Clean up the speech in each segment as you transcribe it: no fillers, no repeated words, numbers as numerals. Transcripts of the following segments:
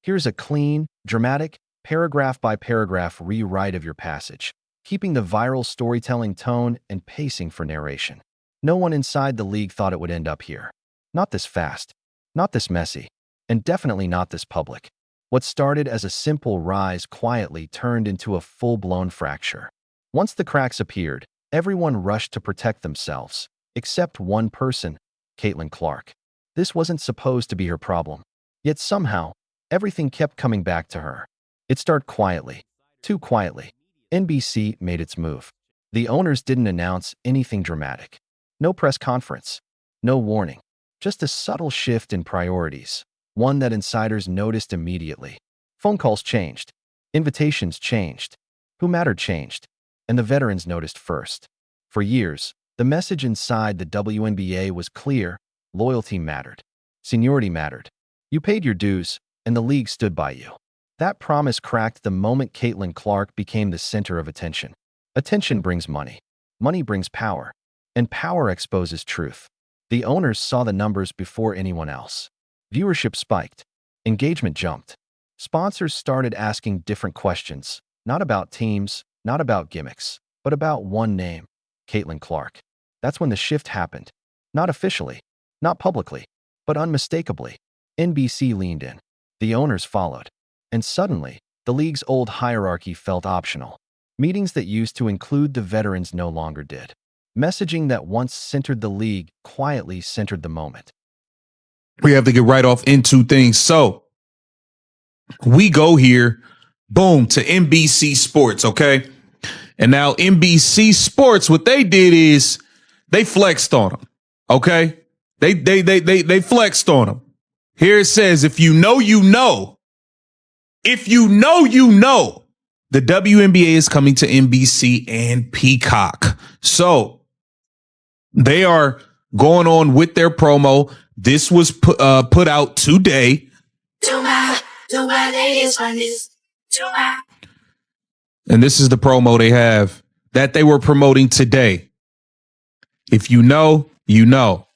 Here's a clean, dramatic, paragraph-by-paragraph rewrite of your passage, keeping the viral storytelling tone and pacing for narration. No one inside the league thought it would end up here. Not this fast, not this messy, and definitely not this public. What started as a simple rise quietly turned into a full-blown fracture. Once the cracks appeared, everyone rushed to protect themselves, except one person, Caitlin Clark. This wasn't supposed to be her problem. Yet somehow, everything kept coming back to her. It started quietly, too quietly. NBC made its move. The owners didn't announce anything dramatic. No press conference, no warning, just a subtle shift in priorities, one that insiders noticed immediately. Phone calls changed, invitations changed, who mattered changed, and the veterans noticed first. For years, the message inside the WNBA was clear: loyalty mattered, seniority mattered. You paid your dues, and the league stood by you. That promise cracked the moment Caitlin Clark became the center of attention. Attention brings money. Money brings power. And power exposes truth. The owners saw the numbers before anyone else. Viewership spiked. Engagement jumped. Sponsors started asking different questions, not about teams, not about gimmicks, but about one name: Caitlin Clark. That's when the shift happened. Not officially, not publicly, but unmistakably. NBC leaned in. The owners followed. And suddenly, the league's old hierarchy felt optional. Meetings that used to include the veterans no longer did. Messaging that once centered the league quietly centered the moment. We have to get right off into things. So we go here, boom, to NBC Sports, okay? And now NBC Sports, what they did is they flexed on them, okay? They flexed on them. Here it says, if you know, you know. If you know, you know. The WNBA is coming to NBC and Peacock. So they are going on with their promo. This was put out today. And this is the promo they have that they were promoting today. If you know, you know.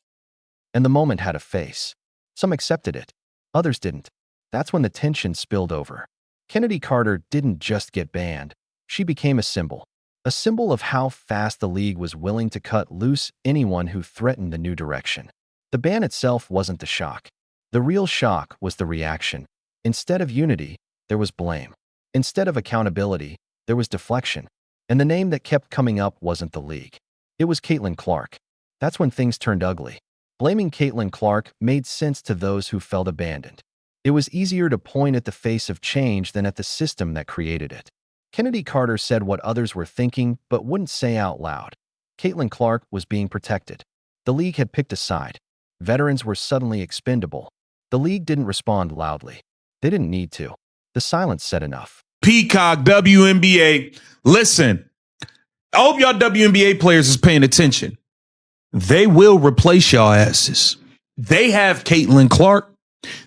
And the moment had a face. Some accepted it. Others didn't. That's when the tension spilled over. Kennedy Carter didn't just get banned. She became a symbol of how fast the league was willing to cut loose anyone who threatened the new direction. The ban itself wasn't the shock. The real shock was the reaction. Instead of unity, there was blame. Instead of accountability, there was deflection. And the name that kept coming up wasn't the league. It was Caitlin Clark. That's when things turned ugly. Blaming Caitlin Clark made sense to those who felt abandoned. It was easier to point at the face of change than at the system that created it. Kennedy Carter said what others were thinking but wouldn't say out loud. Caitlin Clark was being protected. The league had picked a side. Veterans were suddenly expendable. The league didn't respond loudly. They didn't need to. The silence said enough. Peacock, WNBA. Listen, I hope y'all WNBA players is paying attention. They will replace y'all asses. They have Caitlin Clark.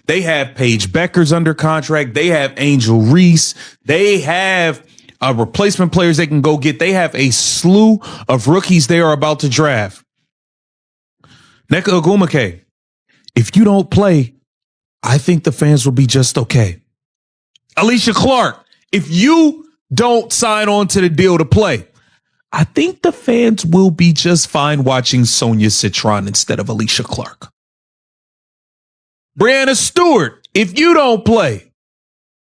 They have Paige Beckers under contract. They have Angel Reese. They have replacement players they can go get. They have a slew of rookies they are about to draft. Nneka Ogwumike, if you don't play, I think the fans will be just okay. Alicia Clark, if you don't sign on to the deal to play, I think the fans will be just fine watching Sonia Citron instead of Alicia Clark. Brianna Stewart, if you don't play,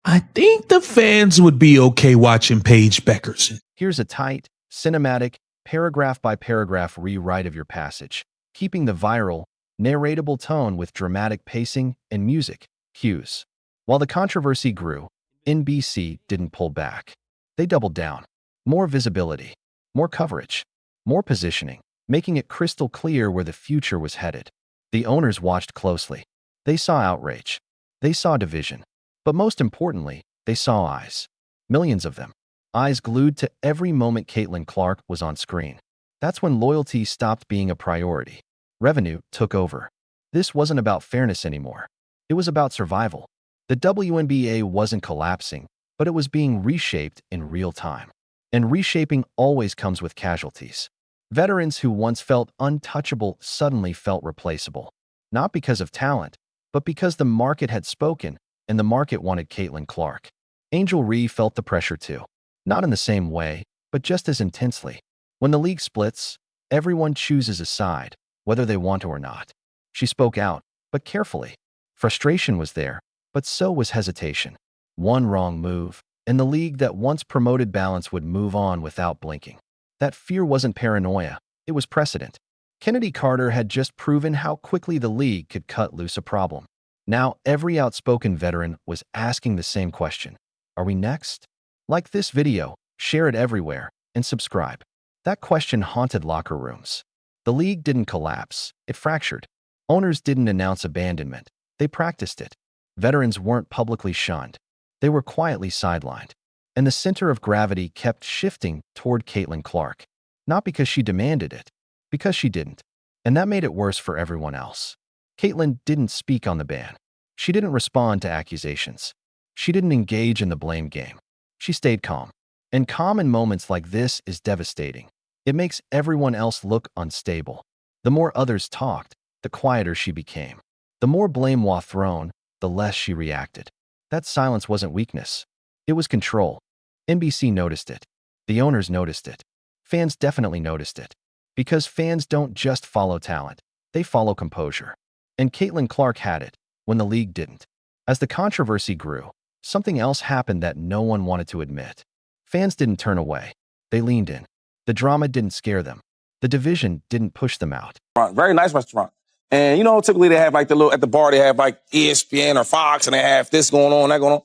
I think the fans would be okay watching Paige Beckers. Here's a tight, cinematic, paragraph-by-paragraph rewrite of your passage, keeping the viral, narratable tone with dramatic pacing and music cues. While the controversy grew, NBC didn't pull back. They doubled down. More visibility, more coverage, more positioning, making it crystal clear where the future was headed. The owners watched closely. They saw outrage. They saw division. But most importantly, they saw eyes. Millions of them. Eyes glued to every moment Caitlin Clark was on screen. That's when loyalty stopped being a priority. Revenue took over. This wasn't about fairness anymore. It was about survival. The WNBA wasn't collapsing, but it was being reshaped in real time. And reshaping always comes with casualties. Veterans who once felt untouchable suddenly felt replaceable. Not because of talent, but because the market had spoken and the market wanted Caitlin Clark. Angel Reese felt the pressure too. Not in the same way, but just as intensely. When the league splits, everyone chooses a side, whether they want to or not. She spoke out, but carefully. Frustration was there, but so was hesitation. One wrong move, and the league that once promoted balance would move on without blinking. That fear wasn't paranoia, it was precedent. Kennedy Carter had just proven how quickly the league could cut loose a problem. Now every outspoken veteran was asking the same question. Are we next? Like this video, share it everywhere, and subscribe. That question haunted locker rooms. The league didn't collapse, it fractured. Owners didn't announce abandonment, they practiced it. Veterans weren't publicly shunned, they were quietly sidelined. And the center of gravity kept shifting toward Caitlin Clark. Not because she demanded it, because she didn't. And that made it worse for everyone else. Caitlin didn't speak on the ban. She didn't respond to accusations. She didn't engage in the blame game. She stayed calm. And calm in moments like this is devastating. It makes everyone else look unstable. The more others talked, the quieter she became. The more blame was thrown, the less she reacted. That silence wasn't weakness. It was control. NBC noticed it. The owners noticed it. Fans definitely noticed it. Because fans don't just follow talent, they follow composure. And Caitlin Clark had it, when the league didn't. As the controversy grew, something else happened that no one wanted to admit. Fans didn't turn away. They leaned in. The drama didn't scare them. The division didn't push them out. Very nice restaurant. And, typically they have like at the bar, they have like ESPN or Fox and they have this going on, that going on.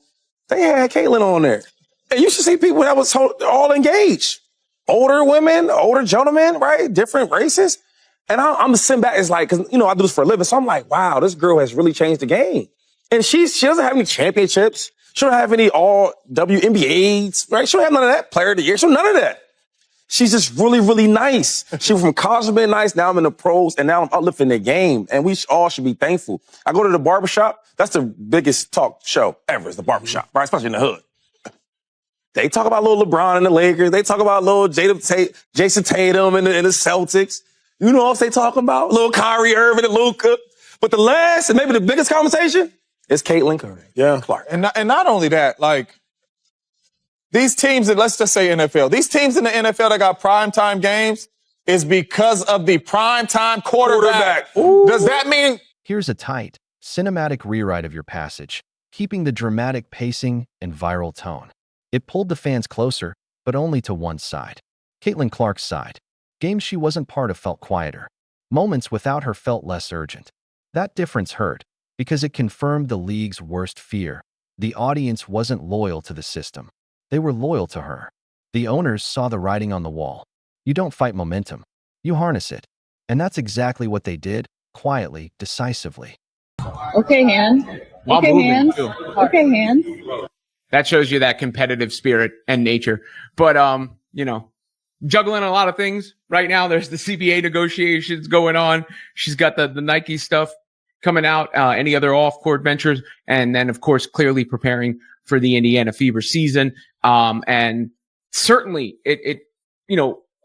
They had Caitlin on there. And you should see people that was all engaged. Older women, older gentlemen, right? Different races. And I'm sitting back, it's like, cause I do this for a living. So I'm like, wow, this girl has really changed the game. And she doesn't have any championships. She don't have any all WNBAs, right? She don't have none of that, player of the year. She don't have none of that. She's just really, really nice. She went from college to being nice. Now I'm in the pros and now I'm uplifting the game. And we all should be thankful. I go to the barbershop. That's the biggest talk show ever is the barbershop, right? Especially in the hood. They talk about little LeBron and the Lakers. They talk about little Jason Tatum and the Celtics. You know what they talking about? Little Kyrie Irving and Luka. But the last and maybe the biggest conversation is Caitlin Clark. And not only that, like these teams, let's just say NFL, these teams in the NFL that got primetime games is because of the primetime quarterback. Does that mean? Here's a tight, cinematic rewrite of your passage, keeping the dramatic pacing and viral tone. It pulled the fans closer, but only to one side. Caitlin Clark's side. Games she wasn't part of felt quieter. Moments without her felt less urgent. That difference hurt, because it confirmed the league's worst fear. The audience wasn't loyal to the system. They were loyal to her. The owners saw the writing on the wall. You don't fight momentum. You harness it. And that's exactly what they did, quietly, decisively. Okay, hand. Okay, hand. Okay, hand. That shows you that competitive spirit and nature. But, juggling a lot of things right now. There's the CBA negotiations going on. She's got the Nike stuff coming out, any other off-court ventures. And then, of course, clearly preparing for the Indiana Fever season. And certainly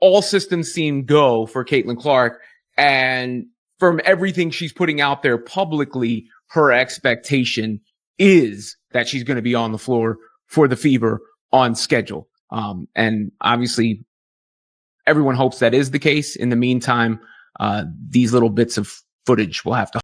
all systems seem go for Caitlin Clark. And from everything she's putting out there publicly, her expectation is that she's going to be on the floor for the Fever on schedule. And obviously everyone hopes that is the case. In the meantime, these little bits of footage will have to